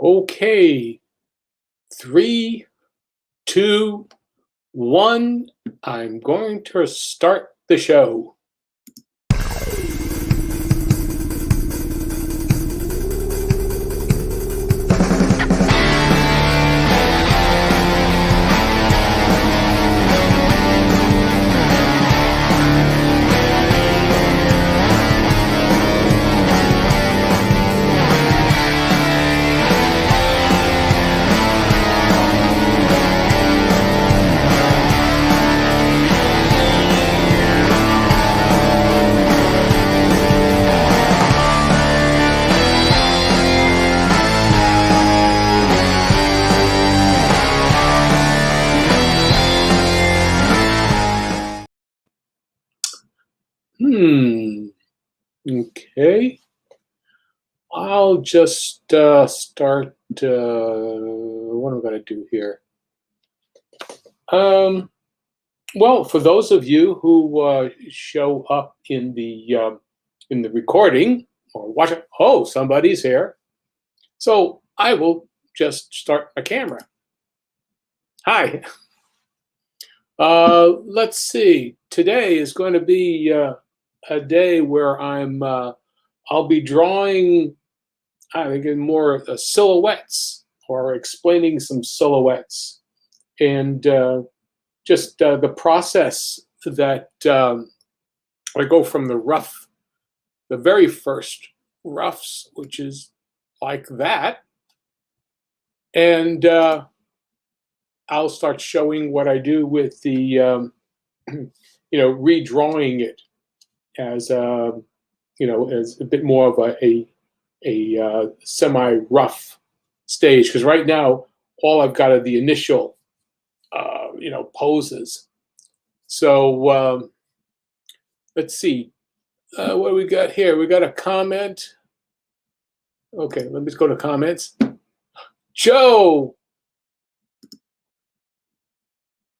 Okay, three, two, one. I'm going to start the show. Okay. I'll just start. What am I going to do here? Well, for those of you who show up in the recording or watch it, oh, somebody's here. So I will just start a camera. Hi. Let's see. Today is going to be a day where I'll be drawing, I think, more silhouettes or explaining some silhouettes, and just the process that I go from the very first roughs, which is like that, and I'll start showing what I do with the, redrawing it as as a bit more of a semi-rough stage. Because right now, all I've got are the initial, poses. So let's see. What do we got here? We got a comment. Okay, let me just go to comments. Joe.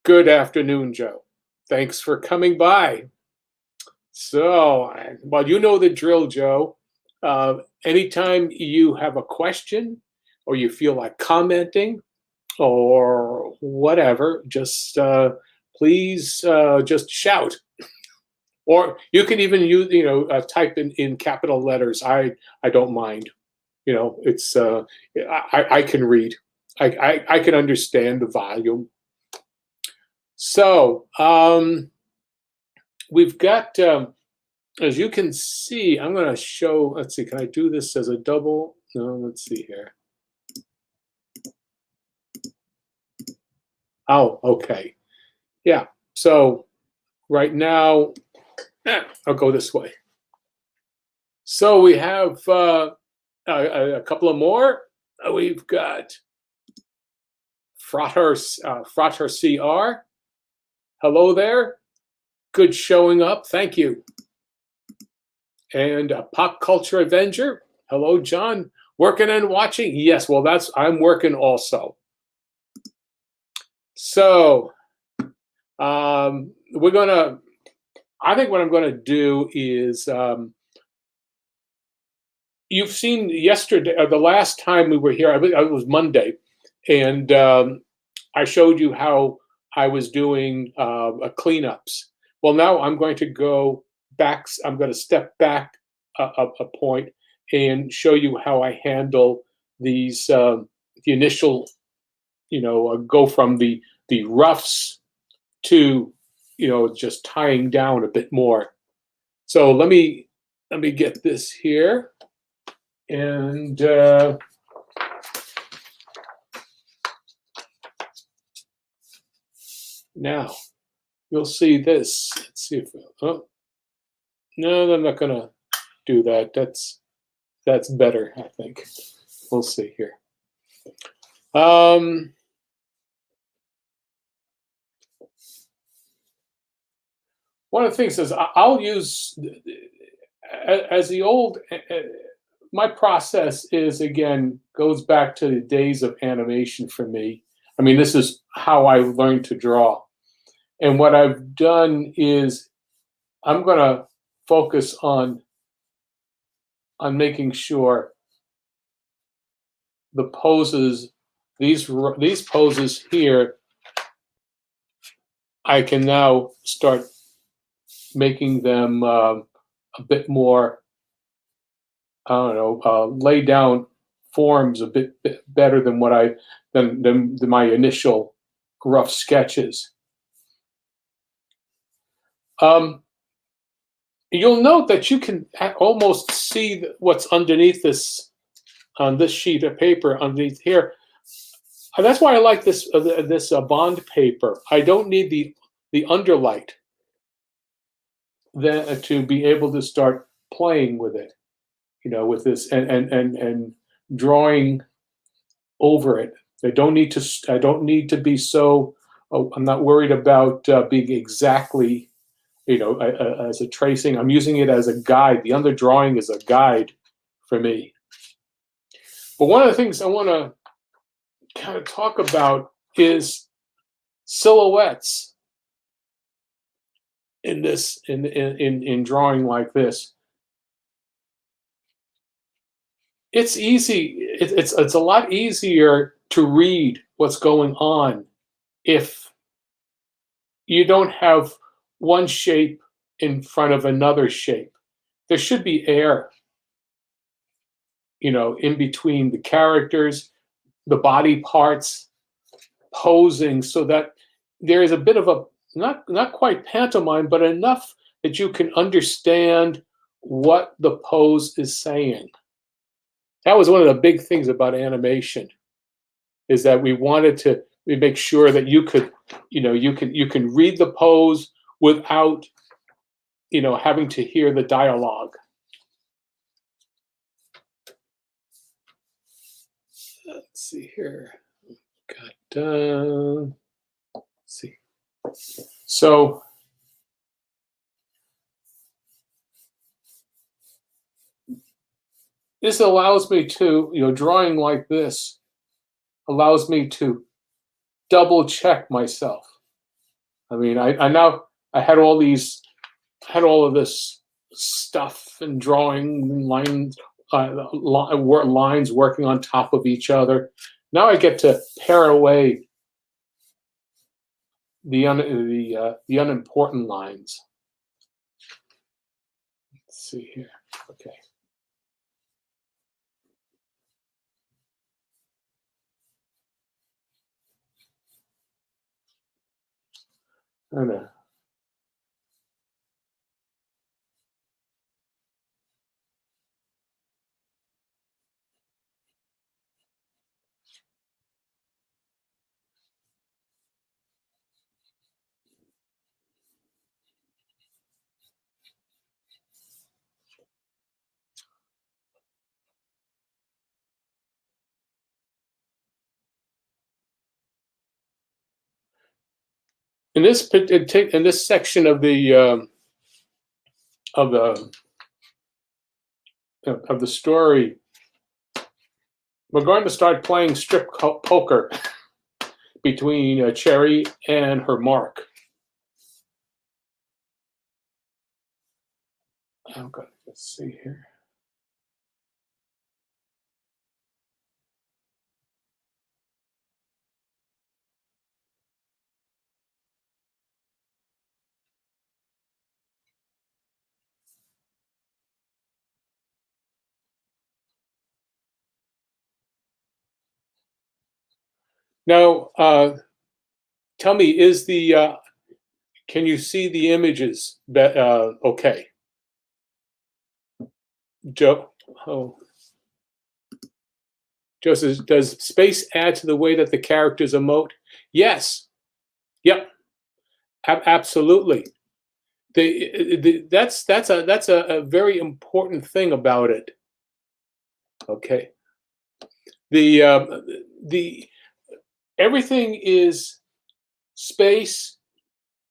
Good afternoon, Joe. Thanks for coming by. So, well, you know the drill, Joe. Anytime you have a question or you feel like commenting or whatever, just please just shout. Or you can even use, type in capital letters. I don't mind. It's I can read. I can understand the volume. So we've got, as you can see, I'm going to show, let's see, can I do this as a double? No, let's see here. Oh, okay. Yeah, so right now, I'll go this way. So we have a couple of more. We've got Frater CR. Hello there. Good showing up. Thank you. And Pop Culture Avenger. Hello, John. Working and watching? Yes, well, I'm working also. So we're going to, I think what I'm going to do is, you've seen yesterday, or the last time we were here, it was Monday, and I showed you how I was doing cleanups. Well, now I'm going to go back. I'm going to step back a point and show you how I handle these, the initial, go from the roughs to, just tying down a bit more. So let me get this here, and now you'll see this. Let's see if, oh, no, I'm not gonna do that. That's better, I think. We'll see here. One of the things is I'll use, as the old, my process is, again, goes back to the days of animation for me. I mean, this is how I learned to draw. And what I've done is I'm going to focus on making sure the poses, these poses here, I can now start making them a bit more, I don't know, lay down forms a bit better than what than my initial rough sketches. You'll note that you can almost see what's underneath this, on this sheet of paper underneath here. And that's why I like this bond paper. I don't need the underlight then to be able to start playing with it, with this and drawing over it. I don't need to be so. Oh, I'm not worried about being exactly, as a tracing. I'm using it as a guide. The underdrawing is a guide for me. But one of the things I want to kind of talk about is silhouettes in this in drawing like this. It's easy. It's a lot easier to read what's going on if you don't have one shape in front of another shape. There should be air, in between the characters, the body parts, posing, so that there is a bit of a, not quite pantomime, but enough that you can understand what the pose is saying. That was one of the big things about animation, is that we make sure that you can read the pose without having to hear the dialogue. Let's see here. Let's see. So this allows me to, drawing like this allows me to double check myself. I mean, I had all of this stuff and drawing lines, lines working on top of each other. Now I get to pare away the unimportant lines. Let's see here. Okay. In this section of the story, we're going to start playing strip poker between Cherry and her mark. Okay, let's see here. Now, tell me, can you see the images? Okay, Joe. Oh, Joe says, does space add to the way that the characters emote? Yes. Yep. Absolutely. That's a very important thing about it. Okay. The everything is space,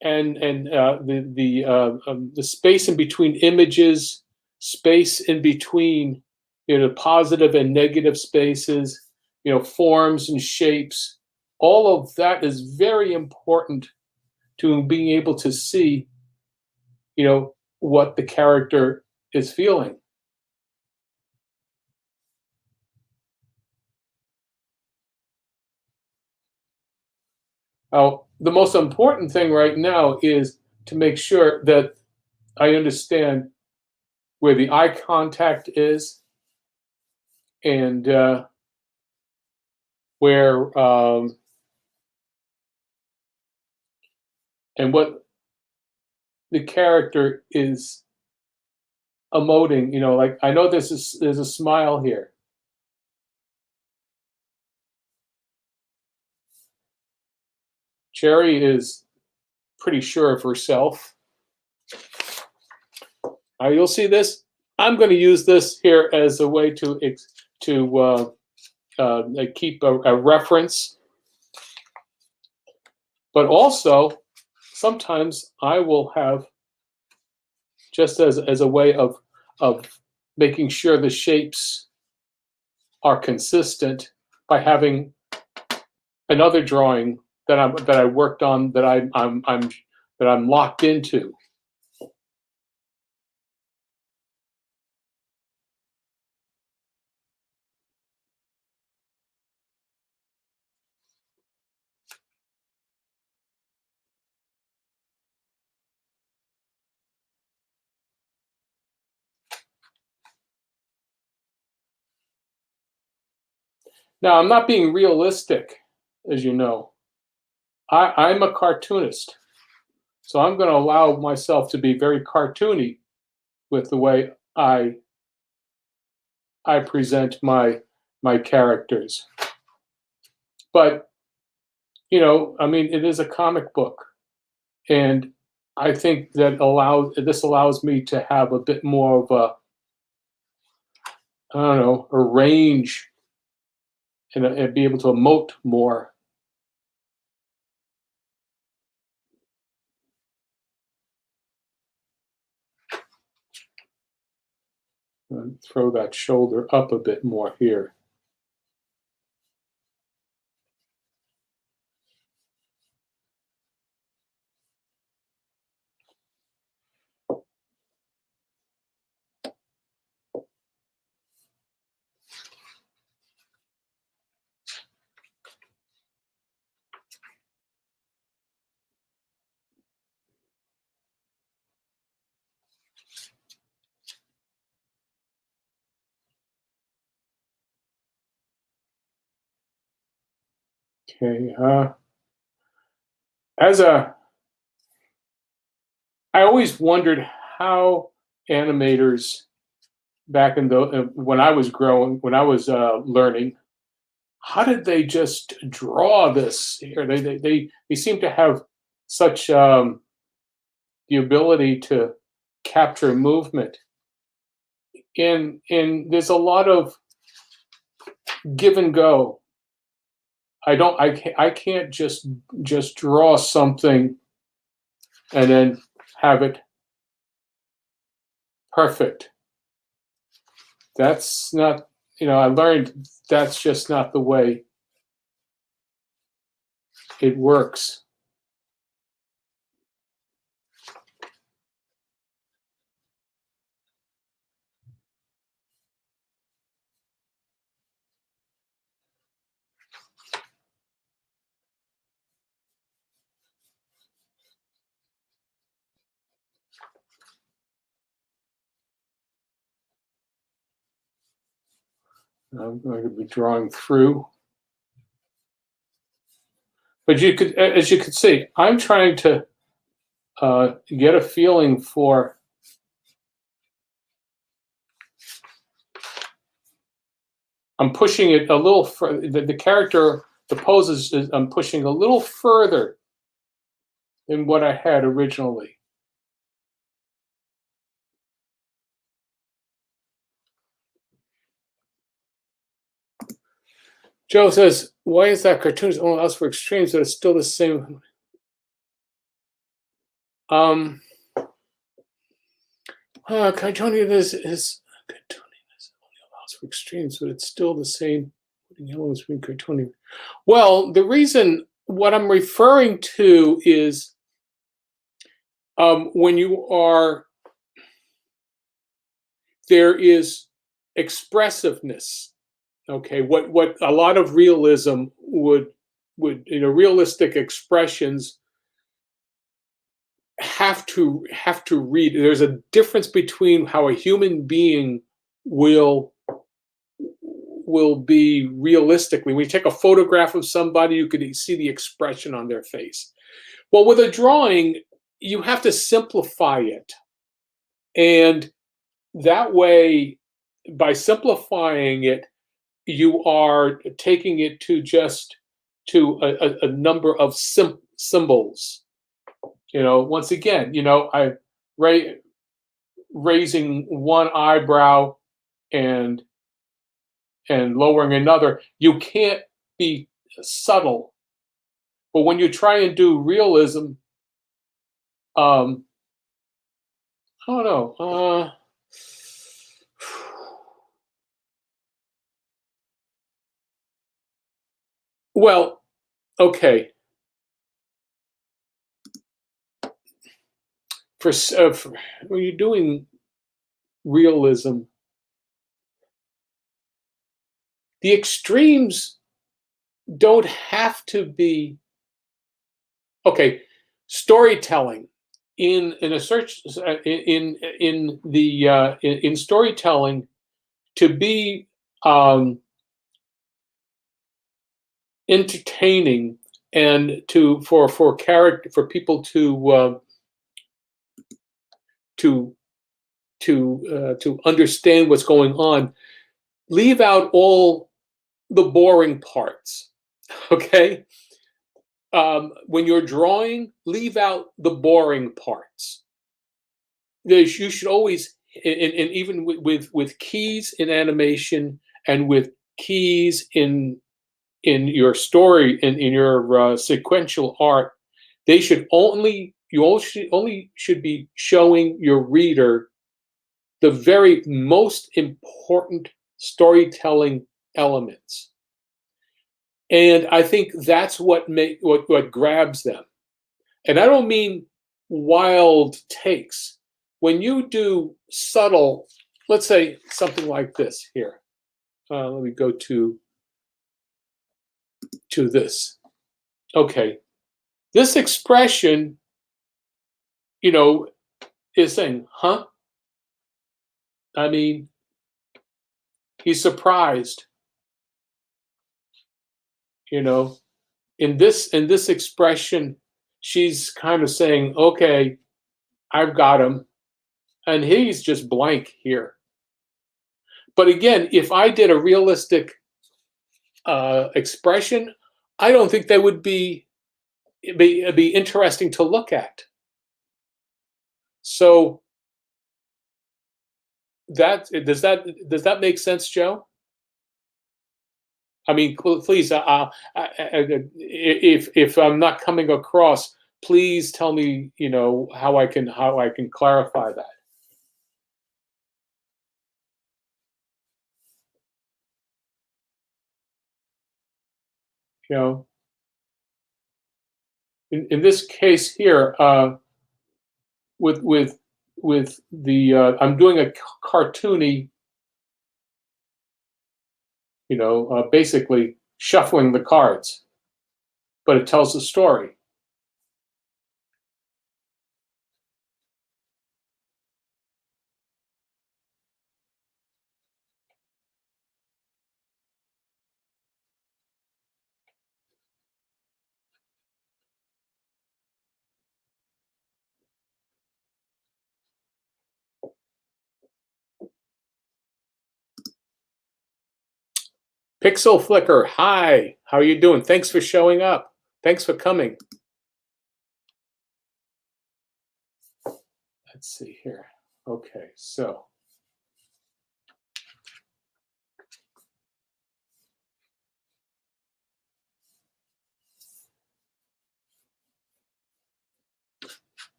and the space in between images, space in between positive and negative spaces, forms and shapes. All of that is very important to being able to see what the character is feeling. The most important thing right now is to make sure that I understand where the eye contact is and where and what the character is emoting. Like I know there's a smile here. Cherry is pretty sure of herself. You'll see this. I'm going to use this here as a way to keep a reference, but also sometimes I will have, just as a way of making sure the shapes are consistent, by having another drawing that I worked on that I'm locked into. Now, I'm not being realistic, as you know. I'm a cartoonist, so I'm going to allow myself to be very cartoony with the way I present my characters. But I mean, it is a comic book, and I think that this allows me to have a bit more of a, I don't know, a range, and be able to emote more. And throw that shoulder up a bit more here. Okay. I always wondered how animators back in the when I was learning, how did they just draw this here? They seem to have such the ability to capture movement. And there's a lot of give and go. I can't just draw something and then have it perfect. That's not, I learned that's just not the way it works. I'm going to be drawing through. But as you could see, I'm trying to get a feeling for I'm pushing it a little further. The character, the poses, I'm pushing a little further than what I had originally. Joe says, why is that cartoons only allows for extremes, but it's still the same? Cartooniness only allows for extremes, but it's still the same elements between cartooning. Well, the reason, what I'm referring to is when you are, there is expressiveness. Okay, what a lot of realism would realistic expressions have to read. There's a difference between how a human being will be realistically. When you take a photograph of somebody, you can see the expression on their face. Well, with a drawing, you have to simplify it. And that way, by simplifying it, you are taking it to just to a number of symbols. Once again, I raising one eyebrow and lowering another. You can't be subtle. But when you try and do realism, I don't know. Well, okay. For when you're doing realism, the extremes don't have to be okay. Storytelling in a search in storytelling, to be entertaining and for character, for people to understand what's going on, leave out all the boring parts. Okay. When you're drawing, leave out the boring parts. You should always, and even with keys in animation and with keys in your story, in your sequential art, they should only should be showing your reader the very most important storytelling elements. And I think that's what grabs them. And I don't mean wild takes. When you do subtle, let's say something like this here. Let me go to this. Okay. This expression, is saying, huh? I mean, he's surprised. In this expression, she's kind of saying, okay, I've got him. And he's just blank here. But again, if I did a realistic expression, I don't think that would be interesting to look at. So does that make sense, Joe? I mean, please, if I'm not coming across, please tell me, how I can clarify that. In this case here, with the I'm doing a cartoony, basically shuffling the cards, but it tells a story. Pixel Flicker, hi, how are you doing? Thanks for showing up. Thanks for coming. Let's see here. Okay, so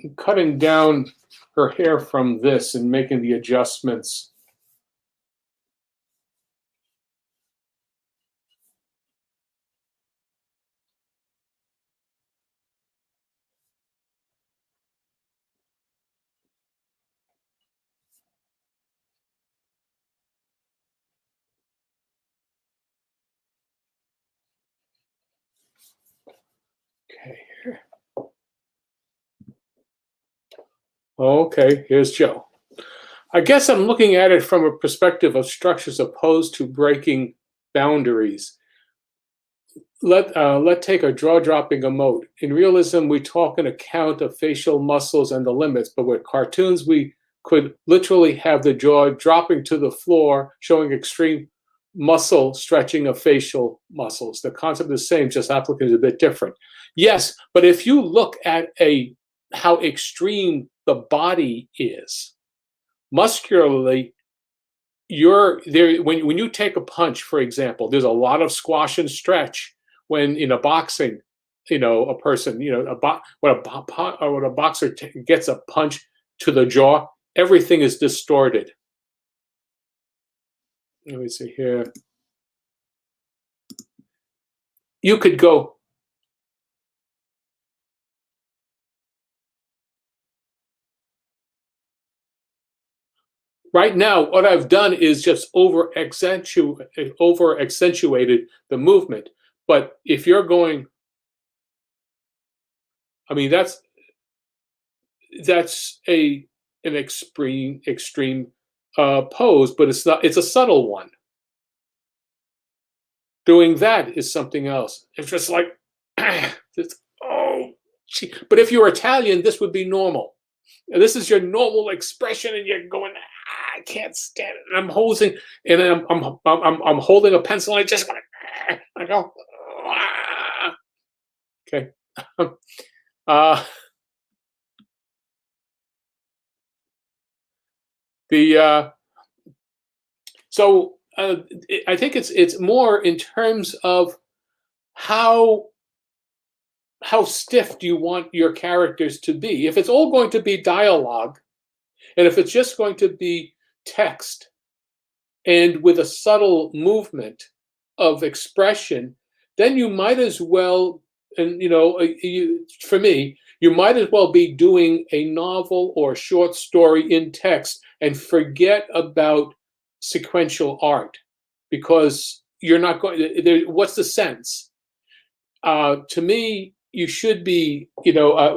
I'm cutting down her hair from this and making the adjustments. Okay, here's Joe. I guess I'm looking at it from a perspective of structures opposed to breaking boundaries. Let take a jaw-dropping emote. In realism, we talk an account of facial muscles and the limits, but with cartoons, we could literally have the jaw dropping to the floor, showing extreme muscle stretching of facial muscles. The concept is the same, just applicant is a bit different. Yes, but if you look at how extreme the body is, muscularly, you're there when you take a punch, for example, there's a lot of squash and stretch when in a boxing, a person, when a boxer gets a punch to the jaw, everything is distorted. Let me see here. You could go right now. What I've done is just over accentuated the movement. But if you're going, I mean, that's an extreme pose, but it's not. It's a subtle one. Doing that is something else. It's just like, oh, gee. But if you're Italian, this would be normal. And this is your normal expression, and you're going, I can't stand it. And I'm holding, and I'm holding a pencil, and I just I go, ah. Okay. uh, the so I think it's more in terms of how stiff do you want your characters to be. If it's all going to be dialogue, and if it's just going to be text and with a subtle movement of expression, then you might as well, and for me, you might as well be doing a novel or short story in text and forget about sequential art, because you're not going there. What's the sense? To me, you should be,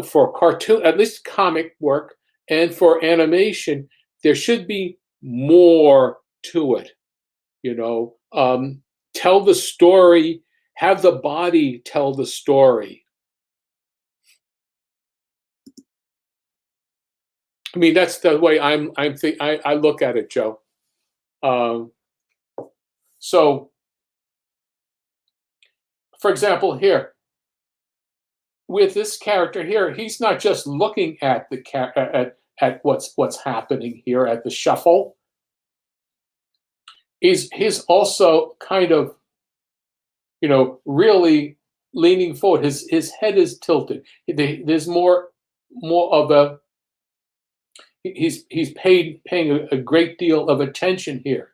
for cartoon, at least comic work, and for animation, there should be more to it. Tell the story, have the body tell the story. I mean, that's the way I look at it, Joe. So, for example, here with this character here, he's not just looking at at what's happening here at the shuffle. He's also kind of, really leaning forward. His head is tilted. There's more of a he's paying a great deal of attention here.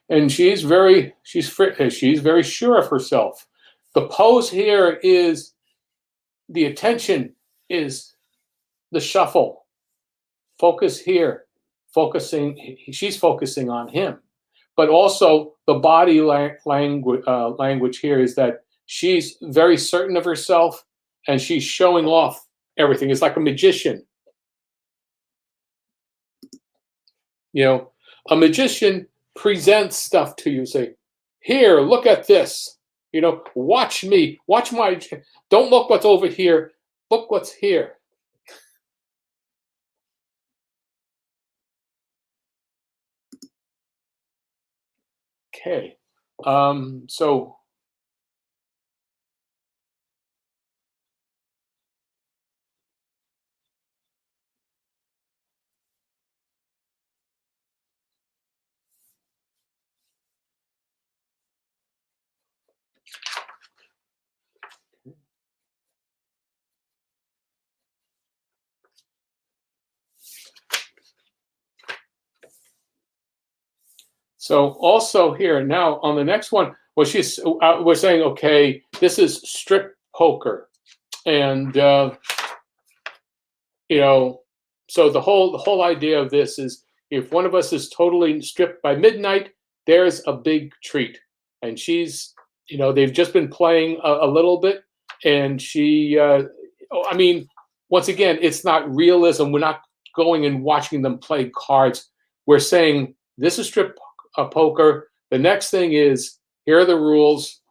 And she's very sure of herself. The pose here is the attention is the shuffle. Focus here, she's focusing on him, but also the body language here is that she's very certain of herself, and she's showing off everything. It's like a magician. A magician presents stuff to you, say, here, look at this, watch me, watch my, don't look what's over here, look what's here. Okay, so also here now on the next one, well, we're saying, okay, this is strip poker, and So the whole idea of this is if one of us is totally stripped by midnight, there's a big treat. And she's, they've just been playing a little bit, and she, I mean, once again, it's not realism. We're not going and watching them play cards. We're saying this is strip poker. The next thing is here are the rules.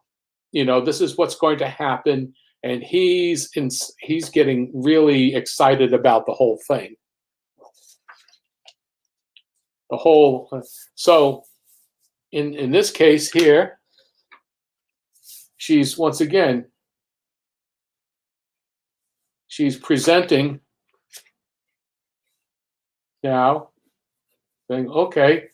This is what's going to happen, and he's getting really excited about the whole thing. So in this case here, she's once again presenting now, saying, okay,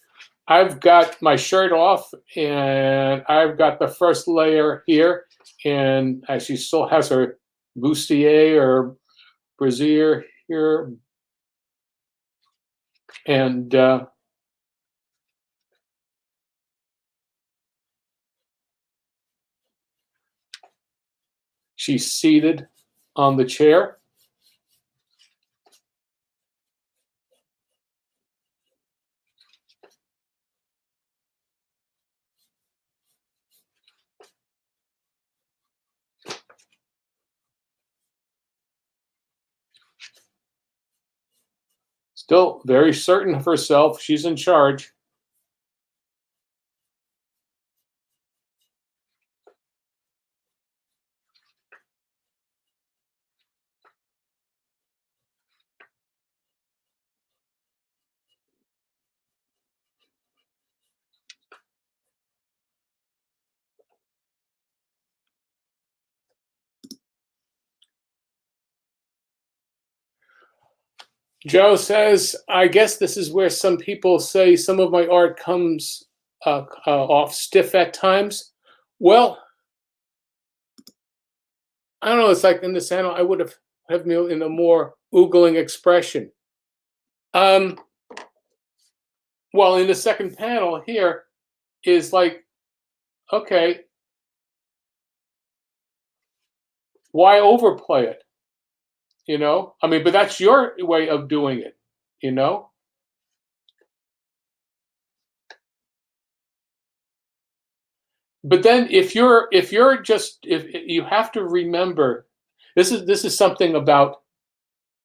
I've got my shirt off and I've got the first layer here, and she still has her bustier or brassiere here, and she's seated on the chair. Still very certain of herself. She's in charge. Joe says, I guess this is where some people say some of my art comes off stiff at times. Well, I don't know. It's like in the channel, I would have me in a more oogling expression. Well, in the second panel here is like, okay, why overplay it? I mean, but that's your way of doing it, But then if you have to remember, this is something about,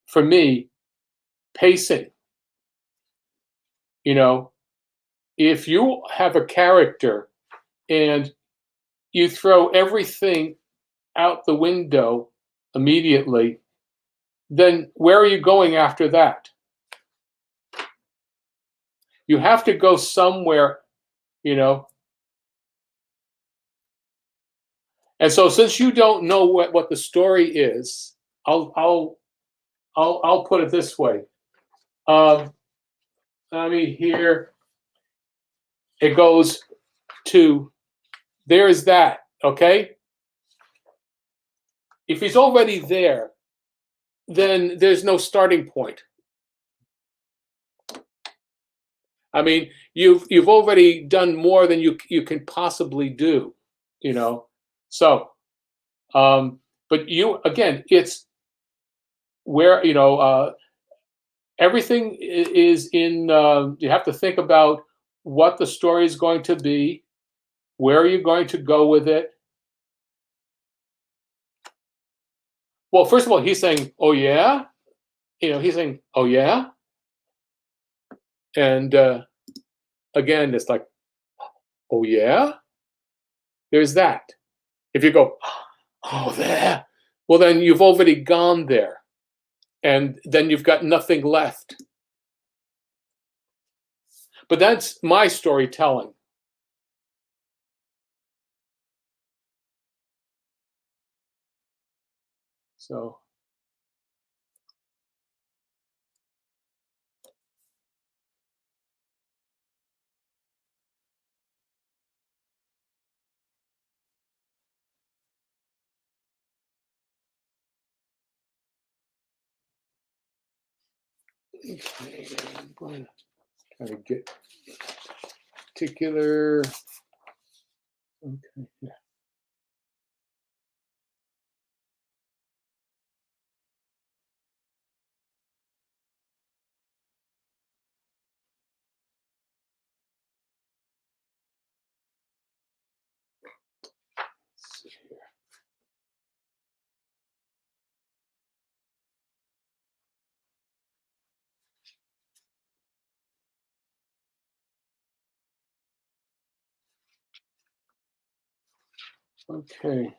for me, pacing. If you have a character and you throw everything out the window immediately, then where are you going after that? You have to go somewhere, And so, since you don't know what the story is, I'll put it this way. Let me here. It goes to, there's that. Okay. If he's already there, then there's no starting point. I mean, you've already done more than you can possibly do, So, but again, it's where everything is in. You have to think about what the story is going to be. Where are you going to go with it? Well, first of all, he's saying, "Oh yeah," he's saying, "Oh yeah," and again, it's like, "Oh yeah." There's that. If you go, "Oh there," well, then you've already gone there, and then you've got nothing left. But that's my storytelling. So. Okay, I'm going to try to get particular. Okay. Yeah. Okay.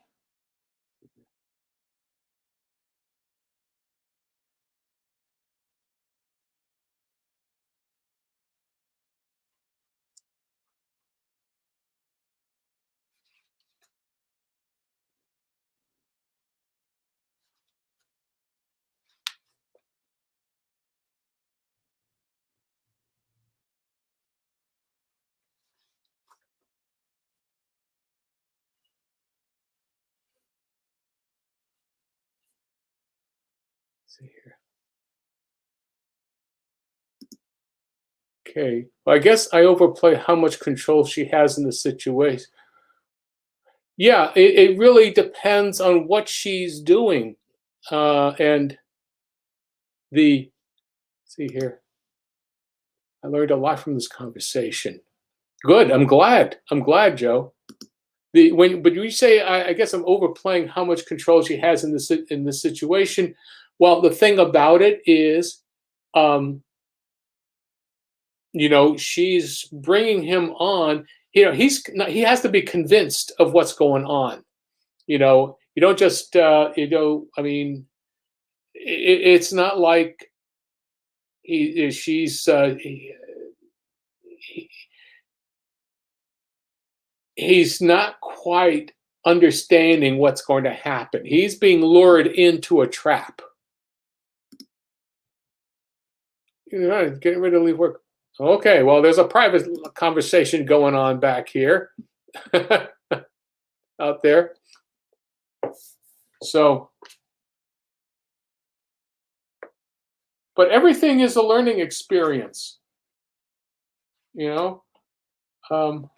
Let's see here. Okay. Well, I guess I overplay how much control she has in the situation. Yeah, it really depends on what she's doing. And the see here. I learned a lot from this conversation. Good. I'm glad. I'm glad, Joe. But you say I guess I'm overplaying how much control she has in this situation. Well, the thing about it is, um, she's bringing him on. He's not, he has to be convinced of what's going on. You don't just I mean, it's not like she's he, he's not quite understanding what's going to happen. He's being lured into a trap. Getting ready to leave work. Okay, well, there's a private conversation going on back here, out there. So, but everything is a learning experience, you know. Um,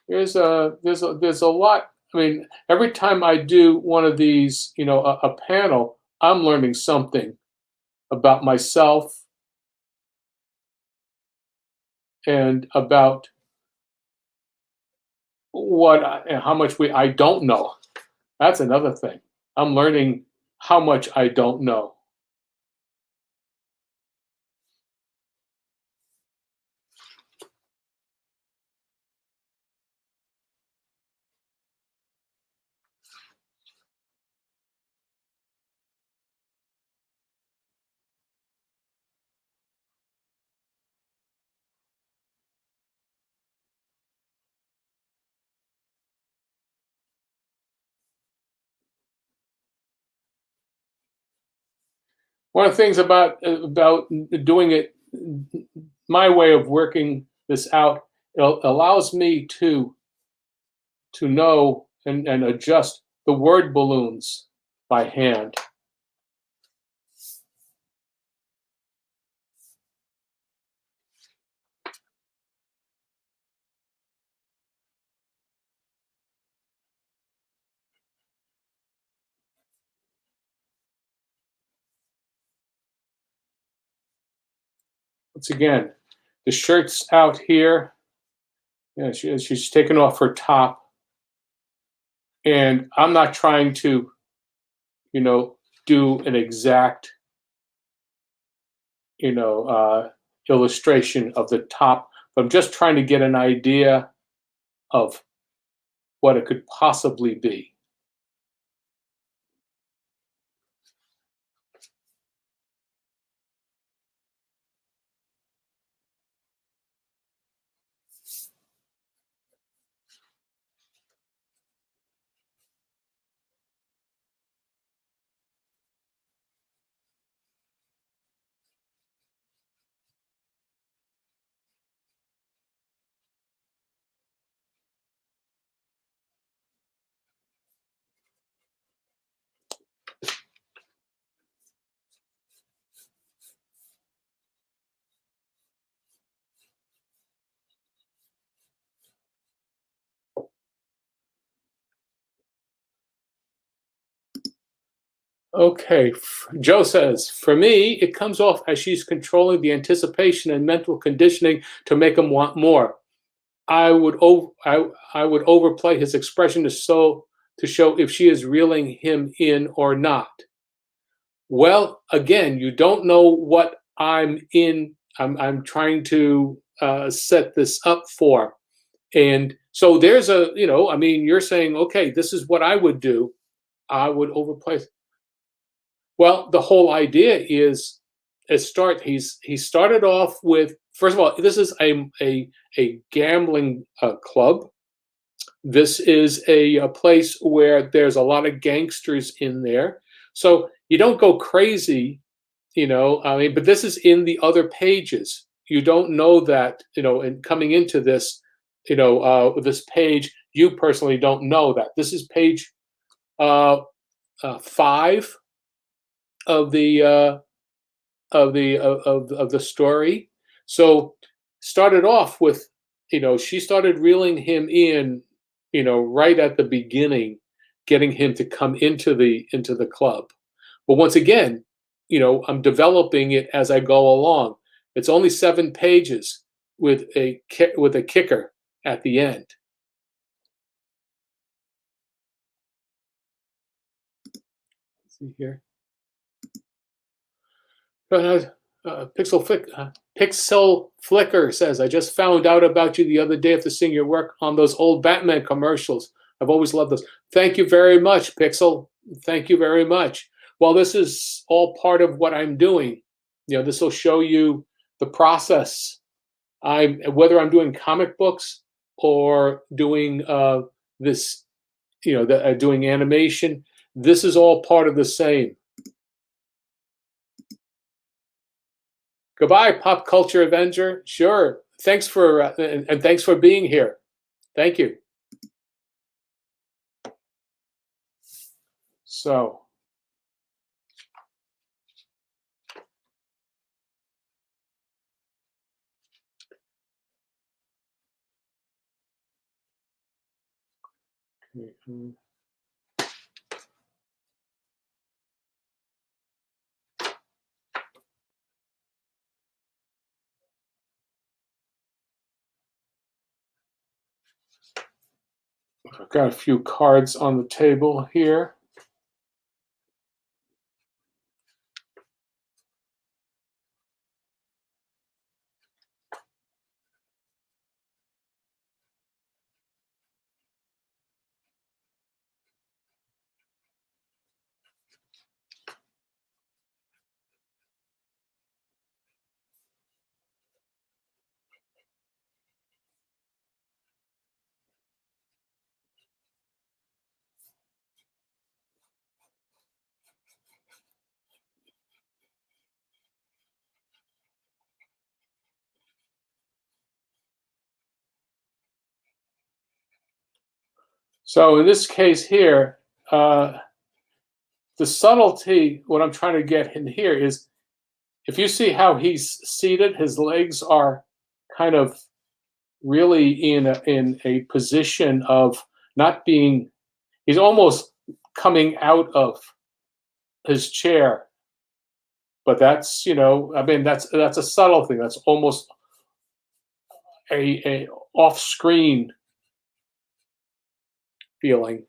there's a lot. I mean, every time I do one of these, a panel, I'm learning something about myself and about how much I don't know. That's another thing. I'm learning how much I don't know. One of the things about doing it my way of working this out, it allows me to know and adjust the word balloons by hand. Once again, the shirt's out here. She's taken off her top, and I'm not trying to, you know, do an exact, illustration of the top. But I'm just trying to get an idea of what it could possibly be. Okay, Joe says, for me, it comes off as she's controlling the anticipation and mental conditioning to make him want more. I would overplay his expression to show if she is reeling him in or not. Well, again, you don't know what I'm in I'm trying to set this up for. And so there's a, I mean, you're saying, okay, this is what I would do. I would overplace. Well, the whole idea is he started off with, first of all, this is a gambling club. This is a place where there's a lot of gangsters in there. So you don't go crazy, I mean, but this is in the other pages. You don't know that, and coming into this, this page, you personally don't know that. This is page uh, 5 of the story. So started off with, she started reeling him in, right at the beginning, getting him to come into the club. But once again, I'm developing it as I go along. It's only 7 pages with a kicker at the end. Let's see here. Pixel Flicker says, I just found out about you the other day after seeing your work on those old Batman commercials. I've always loved those. Thank you very much, Pixel. Thank you very much. Well, this is all part of what I'm doing. This will show you the process. Whether I'm doing comic books or doing this, doing animation, this is all part of the same. Goodbye, Pop Culture Avenger. Sure. Thanks for and thanks for being here. Thank you. So, I've got a few cards on the table here. So in this case here, the subtlety, what I'm trying to get in here is, if you see how he's seated, his legs are kind of really in a position of not being, he's almost coming out of his chair. But that's, I mean, that's a subtle thing. That's almost a off-screen feeling.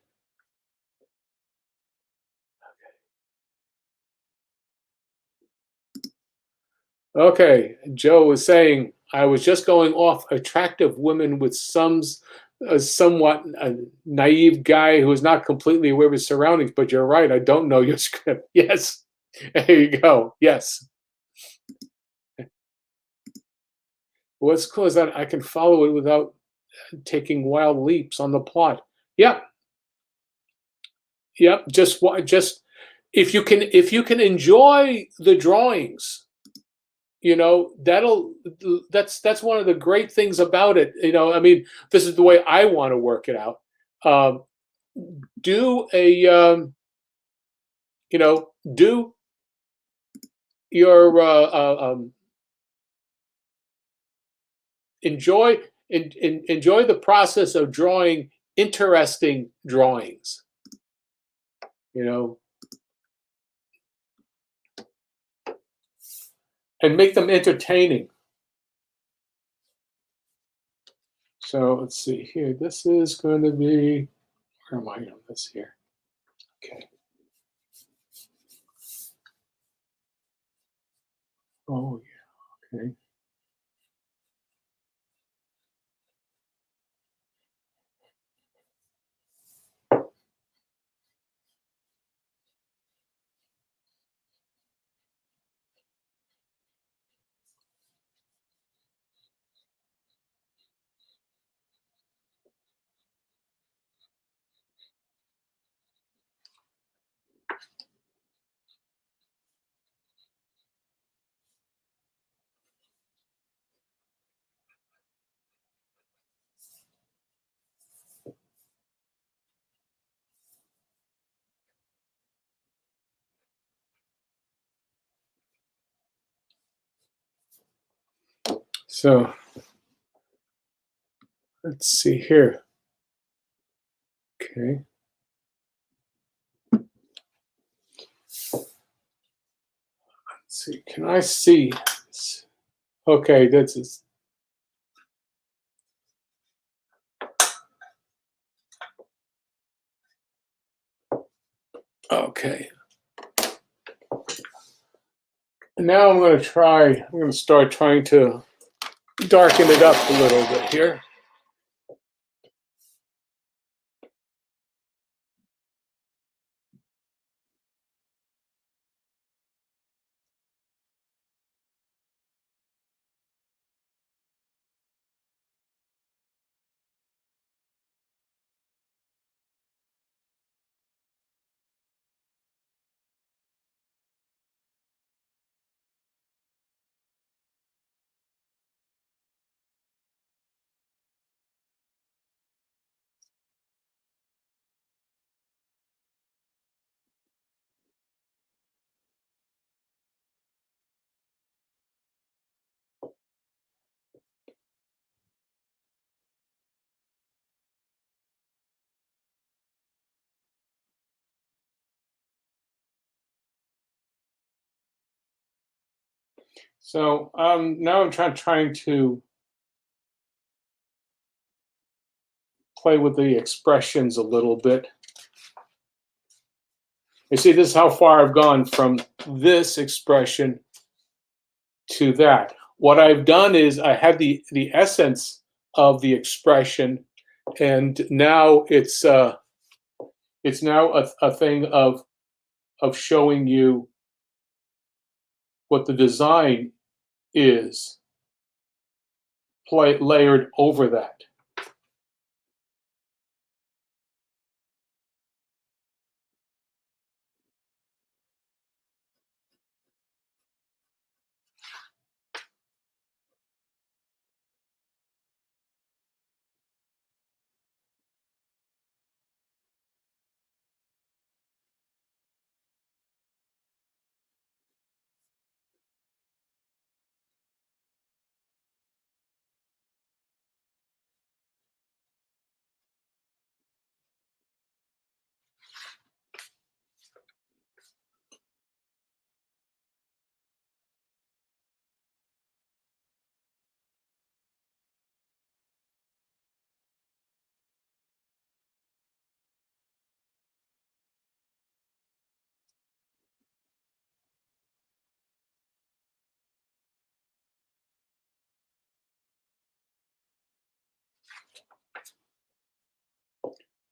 Okay, Joe was saying, I was just going off attractive women with somewhat naive guy who is not completely aware of his surroundings, but you're right, I don't know your script. Yes, there you go. Yes. What's cool is that I can follow it without taking wild leaps on the plot. Yeah, yeah. Just if you can enjoy the drawings, that's one of the great things about it. I mean, this is the way I want to work it out. Do a do your enjoy enjoy the process of drawing interesting drawings. And make them entertaining. So let's see here. This is going to be, where am I on this here? Okay. Oh, yeah. Okay. So let's see here. Okay. Let's see. Can I see? Okay, that's it. Okay. Now I'm going to start trying to darken it up a little bit here. So now I'm trying to play with the expressions a little bit. You see, this is how far I've gone from this expression to that. What I've done is I have the essence of the expression, and now it's now a thing of showing you what the design is layered over that.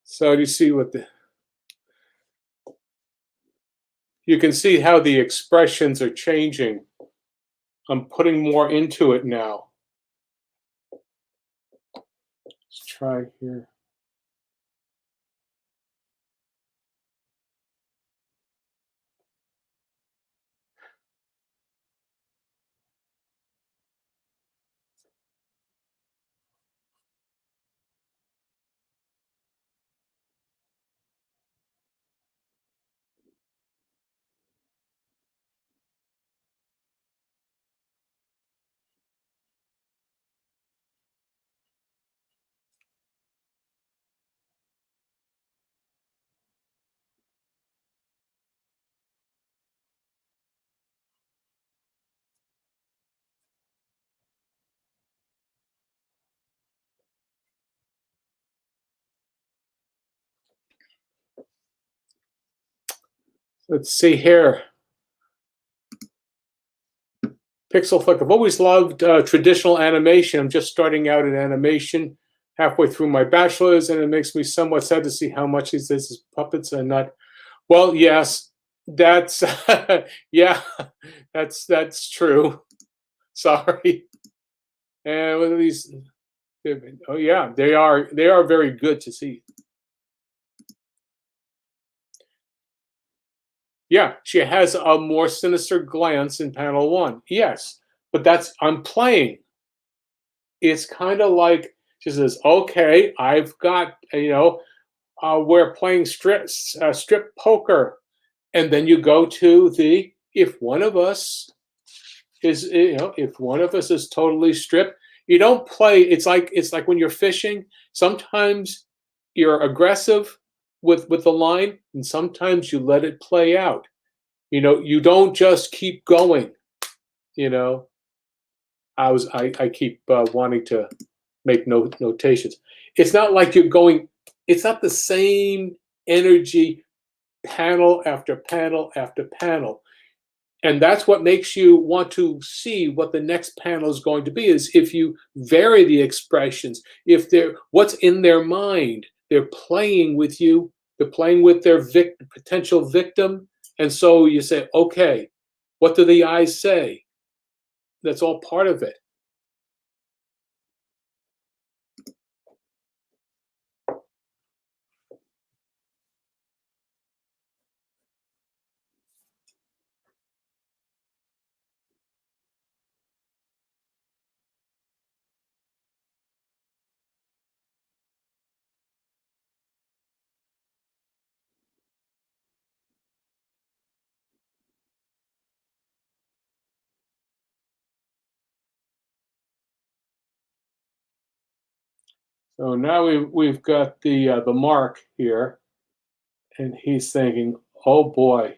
So you see you can see how the expressions are changing. I'm putting more into it now. Let's try here. Let's see here. Pixel Flick. I've always loved traditional animation. I'm just starting out in animation, halfway through my bachelor's, and it makes me somewhat sad to see how much this is puppets and not. Well, yes, that's yeah, that's true. Sorry. And what are these? Oh yeah, they are very good to see. Yeah, she has a more sinister glance in panel one. Yes, but that's I'm playing. It's kind of like she says, "Okay, I've got we're playing strip poker," and then you go to the if one of us is, if one of us is totally stripped, you don't play. It's like when you're fishing. Sometimes you're aggressive with the line, and sometimes you let it play out. You don't just keep going. You know, I keep wanting to make notations. It's not like you're going. It's not the same energy, panel after panel after panel. And that's what makes you want to see what the next panel is going to be, is if you vary the expressions, if they're what's in their mind. They're playing with you, they're playing with their potential victim. And so you say, okay, what do the eyes say? That's all part of it. So now we've got the mark here, and he's thinking, oh boy.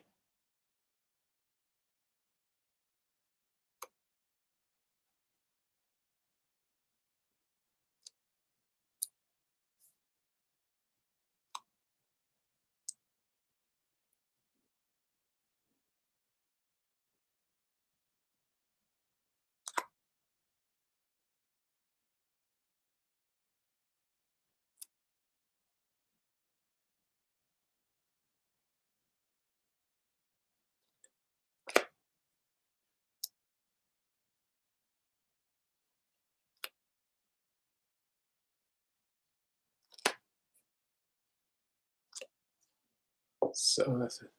So that's it.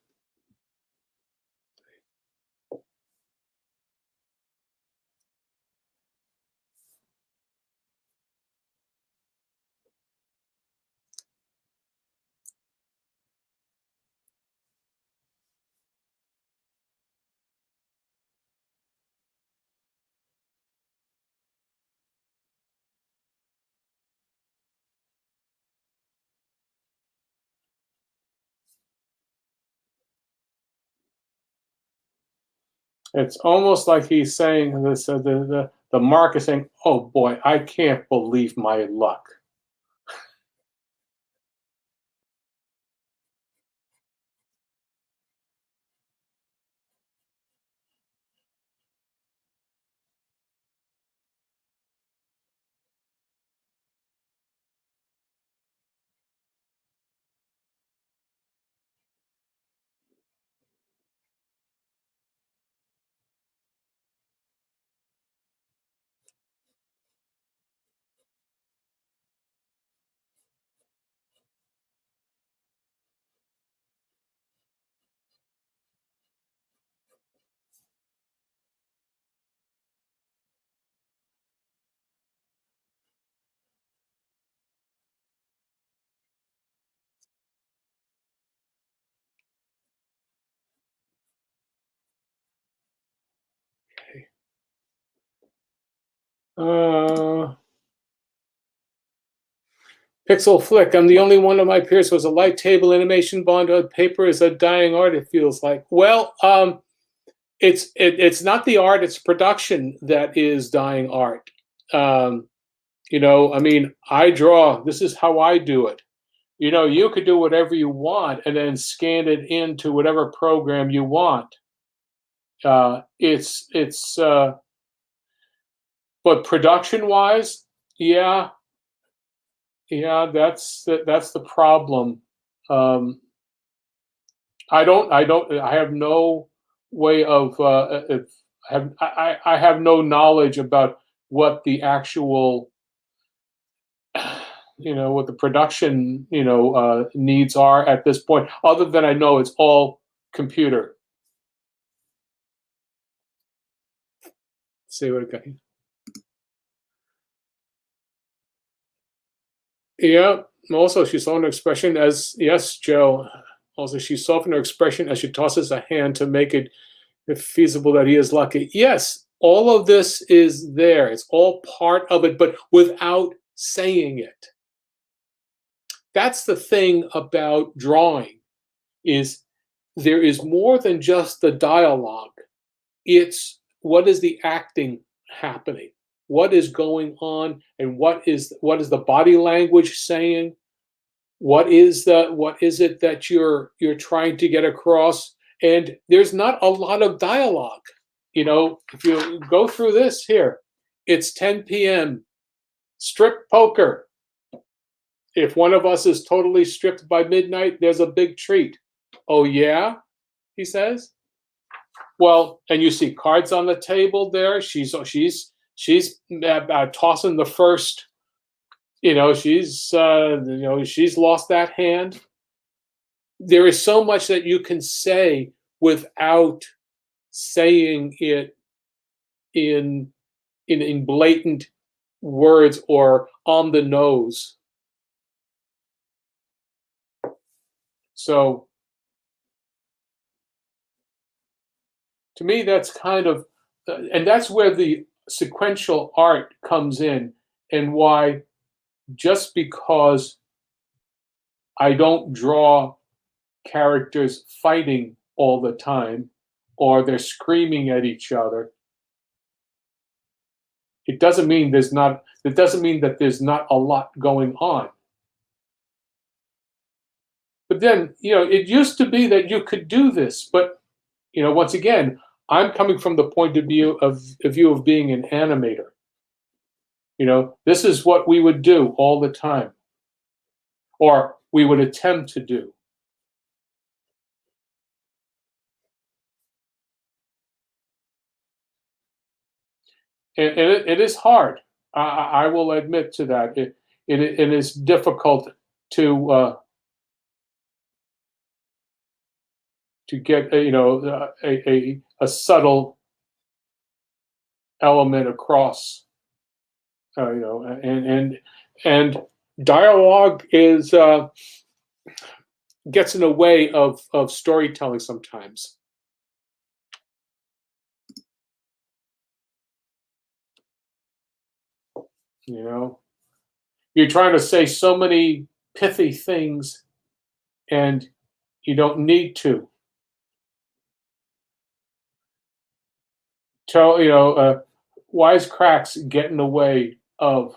It's almost like he's saying this. The mark is saying, "Oh boy, I can't believe my luck." Uh, Pixel Flick. I'm the only one of my peers who has a light table animation bond on paper is a dying art. It feels like. Well, it's not the art; it's production that is dying art. Um, I mean, I draw. This is how I do it. You could do whatever you want and then scan it into whatever program you want. But production wise, yeah, yeah, that's the problem. Um, I have no way of, I have no knowledge about what the actual, what the production, needs are at this point, other than I know it's all computer. See what it got. Yeah. Also, she saw an expression as, yes, Joe. Also, she softened her expression as she tosses a hand to make it feasible that he is lucky. Yes, All of this is there. It's all part of it, but without saying it. That's the thing about drawing, is there is more than just the dialogue. It's what is the acting happening? What is going on, and what is the body language saying? What is it that you're trying to get across? And there's not a lot of dialogue. If you go through this here, it's 10 p.m. Strip poker. If one of us is totally stripped by midnight, there's a big treat. Oh yeah, he says. Well, and you see cards on the table there. She's tossing the first. She's lost that hand. There is so much that you can say without saying it in blatant words or on the nose. So to me, that's kind of, and that's where the sequential art comes in, and why, just because I don't draw characters fighting all the time or they're screaming at each other, it doesn't mean that there's not a lot going on. But then, it used to be that you could do this, but once again, I'm coming from the point of view of being an animator. This is what we would do all the time, or we would attempt to do. And it is hard. I will admit to that. It is difficult to get a subtle element across. And dialogue is gets in the way of storytelling sometimes. You're trying to say so many pithy things, and you don't need to. Wisecracks get in the way of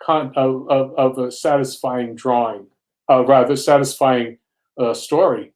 a satisfying drawing, rather satisfying story.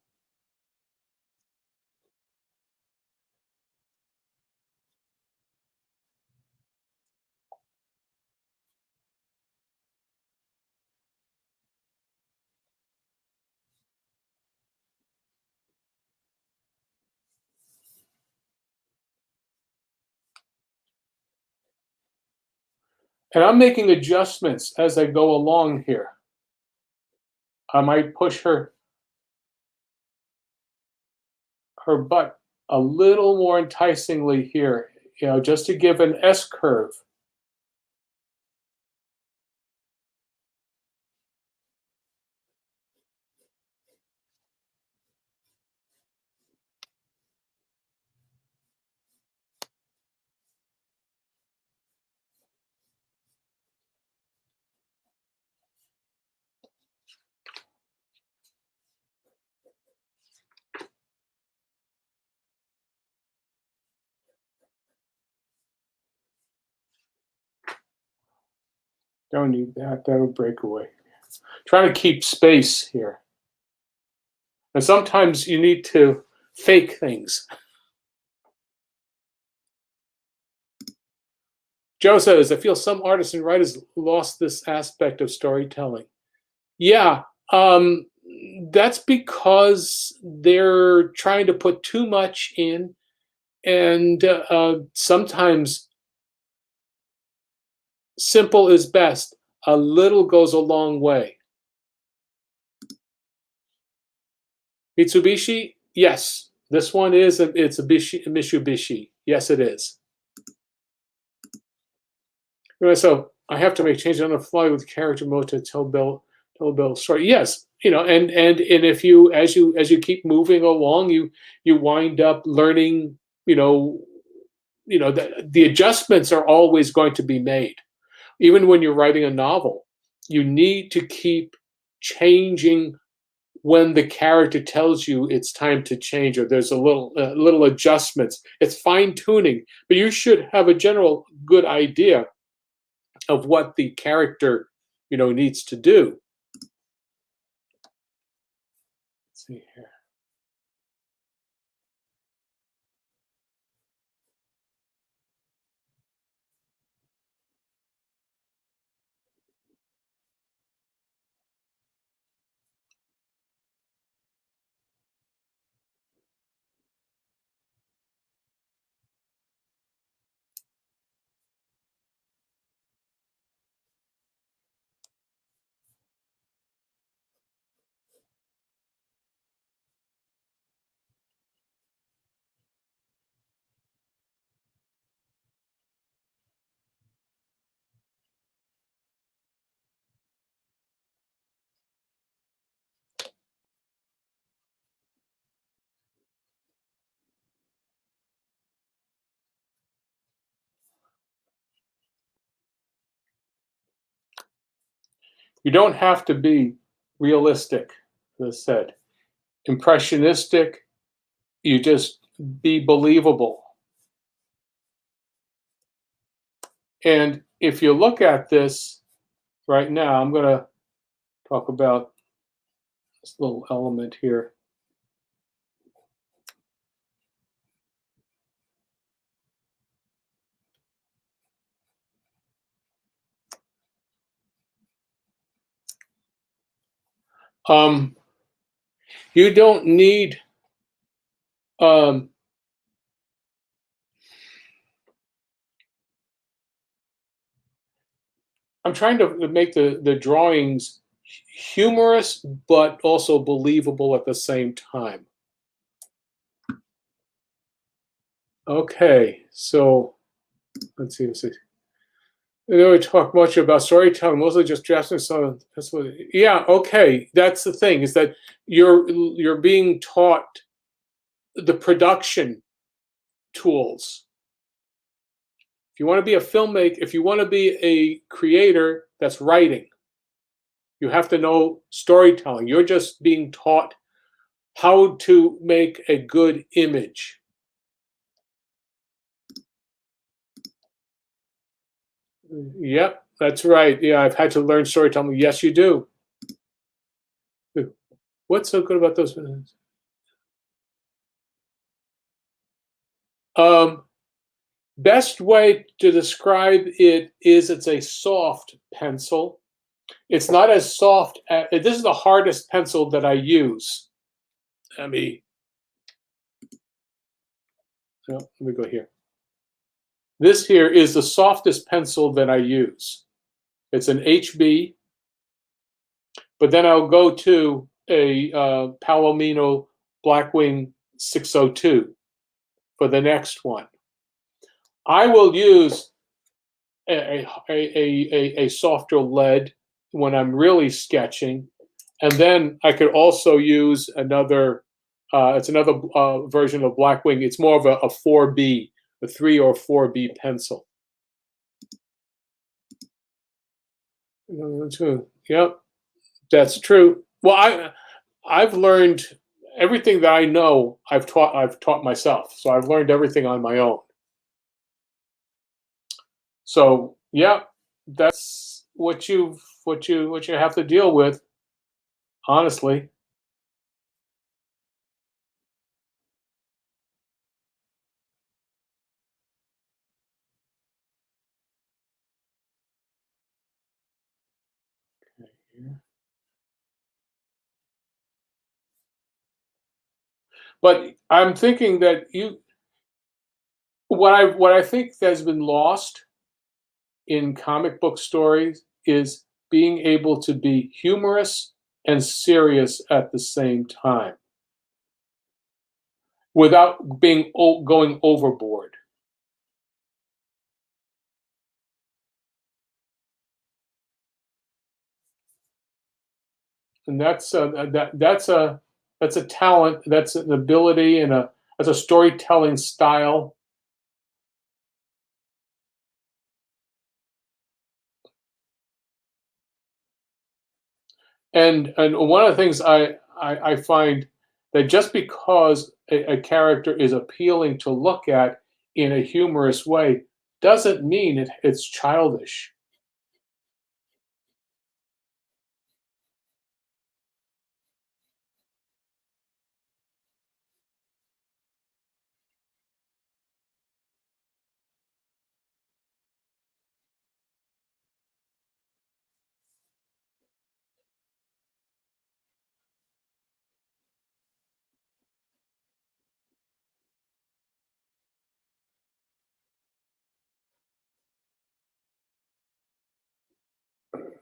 And I'm making adjustments as I go along here. I might push her butt a little more enticingly here, just to give an S curve. Don't need that. That'll break away. Trying to keep space here. And sometimes you need to fake things. Joe says, I feel some artists and writers lost this aspect of storytelling. Yeah, that's because they're trying to put too much in, and sometimes simple is best. A little goes a long way. Mitsubishi, yes. This one is it's a Mitsubishi. Yes, it is. So I have to make changes on the fly with character mode to tell Bill story. Yes, and if you as you keep moving along, you wind up learning, the adjustments are always going to be made. Even when you're writing a novel, you need to keep changing when the character tells you it's time to change, or there's a little adjustments. It's fine tuning, but you should have a general good idea of what the character needs to do. Let's see here. You don't have to be realistic, as I said. Impressionistic, you just be believable. And if you look at this right now, I'm going to talk about this little element here. You don't need I'm trying to make the drawings humorous but also believable at the same time. Okay, so let's see. We don't talk much about storytelling, mostly just drafting. So that's what. Yeah, okay. That's the thing, is that you're being taught the production tools. If you want to be a filmmaker, if you want to be a creator that's writing, you have to know storytelling. You're just being taught how to make a good image. Yep, that's right. Yeah, I've had to learn storytelling. Yes, you do. What's so good about those? Best way to describe it is it's a soft pencil. It's not as soft as, this is the hardest pencil that I use. Let me go here. This here is the softest pencil that I use. It's an HB, but then I'll go to a Palomino Blackwing 602 for the next one. I will use a softer lead when I'm really sketching, and then I could also use another. It's another version of Blackwing. It's more of a 4B, a 3 or 4B pencil. Yep, that's true. Well, I've learned everything that I know. I've taught myself, so I've learned everything on my own. So yeah, that's what you have to deal with, honestly. But I'm thinking that what I think has been lost in comic book stories is being able to be humorous and serious at the same time without going overboard. And that's a talent, that's an ability, and that's a storytelling style And one of the things I find that just because a character is appealing to look at in a humorous way doesn't mean it's childish.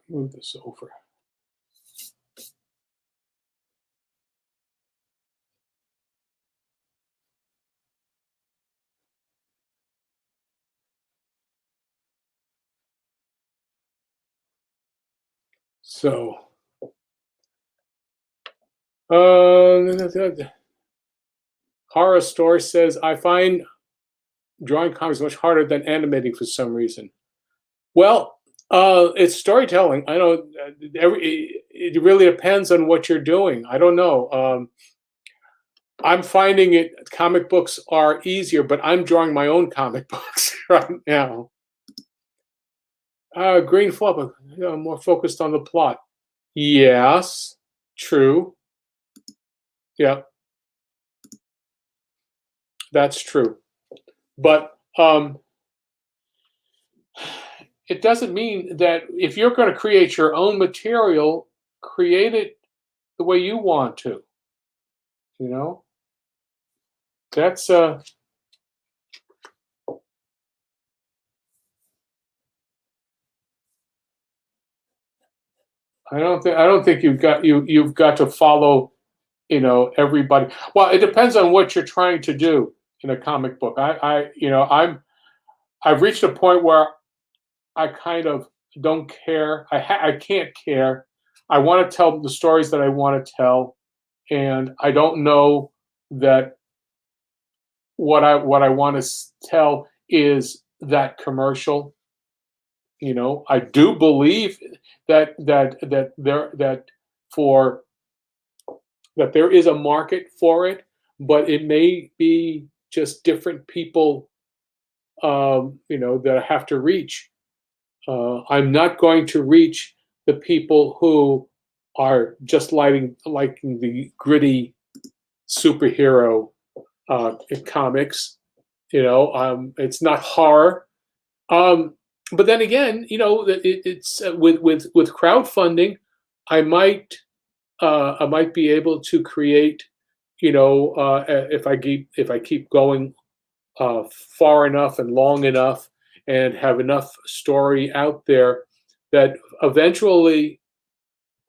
Move this over. So, Horror Store says, I find drawing comics much harder than animating for some reason. Well, it's storytelling. I don't. It really depends on what you're doing. I don't know. I'm finding it. Comic books are easier, but I'm drawing my own comic books right now. Green Flubber, more focused on the plot. Yes, true. Yeah, that's true. But it doesn't mean that if you're going to create your own material, create it the way you want to. You know, that's I don't think you've got to follow, everybody. Well, it depends on what you're trying to do in a comic book. I've reached a point where I kind of don't care. I can't care. I want to tell the stories that I want to tell, and I don't know that what I want to tell is that commercial. I do believe that for that there is a market for it, but it may be just different people, that I have to reach. I'm not going to reach the people who are just liking the gritty superhero comics. It's not horror. Um, but then again, it's with crowdfunding, I might be able to create, if I keep going far enough and long enough and have enough story out there that eventually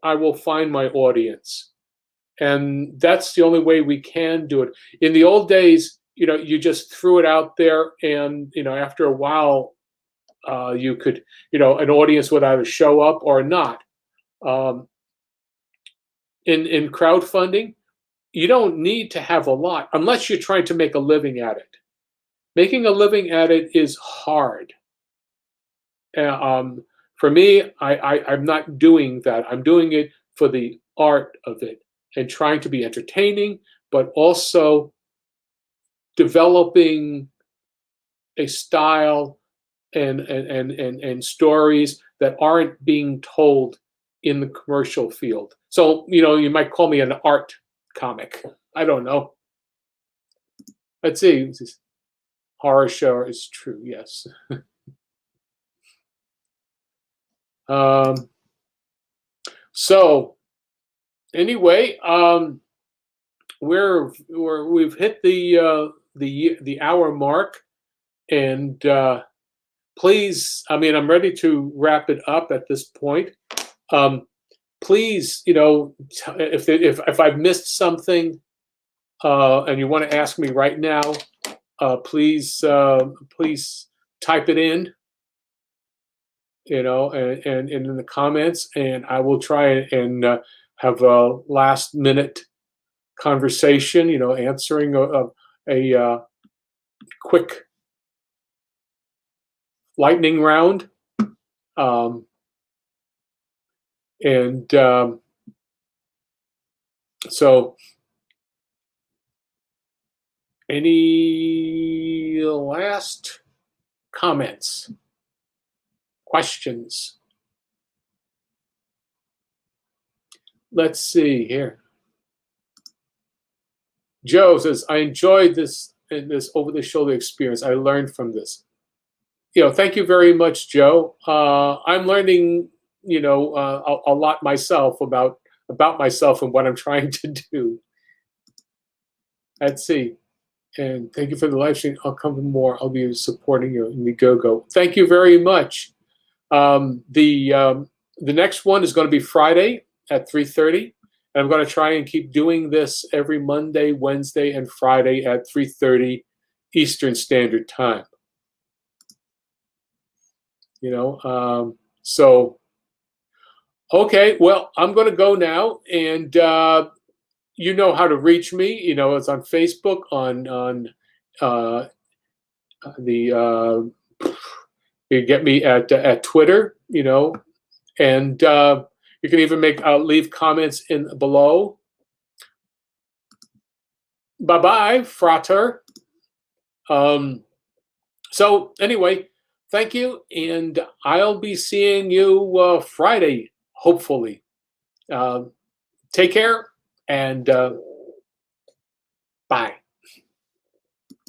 I will find my audience. And that's the only way we can do it. In the old days, you just threw it out there, and after a while, you could, an audience would either show up or not. Um, in crowdfunding, you don't need to have a lot unless you're trying to make a living at it. Making a living at it is hard. For me, I'm not doing that. I'm doing it for the art of it and trying to be entertaining, but also developing a style and stories that aren't being told in the commercial field. So, you might call me an art comic. I don't know. Let's see. Horror show is true. Yes. Um, so anyway, we've hit the hour mark, and please, I mean, I'm ready to wrap it up at this point. Please, if I've missed something, and you want to ask me right now, please type it in, and in the comments, and I will try and have a last minute conversation, answering a quick lightning round. And So, any last comments, questions? Let's see here. Joe says, I enjoyed this over the shoulder experience. I learned from this. Thank you very much, Joe. I'm learning, a lot myself about myself and what I'm trying to do. Let's see. And thank you for the live stream. I'll come for more. I'll be supporting you in the go-go. Thank you very much. The next one is going to be Friday at 3:30. And I'm going to try and keep doing this every Monday, Wednesday, and Friday at 3:30 Eastern Standard Time. So, okay, well, I'm going to go now, and you know how to reach me. It's on Facebook, on the you get me at Twitter, and you can even leave comments in below. Bye bye, frater. So anyway, thank you, and I'll be seeing you Friday, hopefully. Take care, and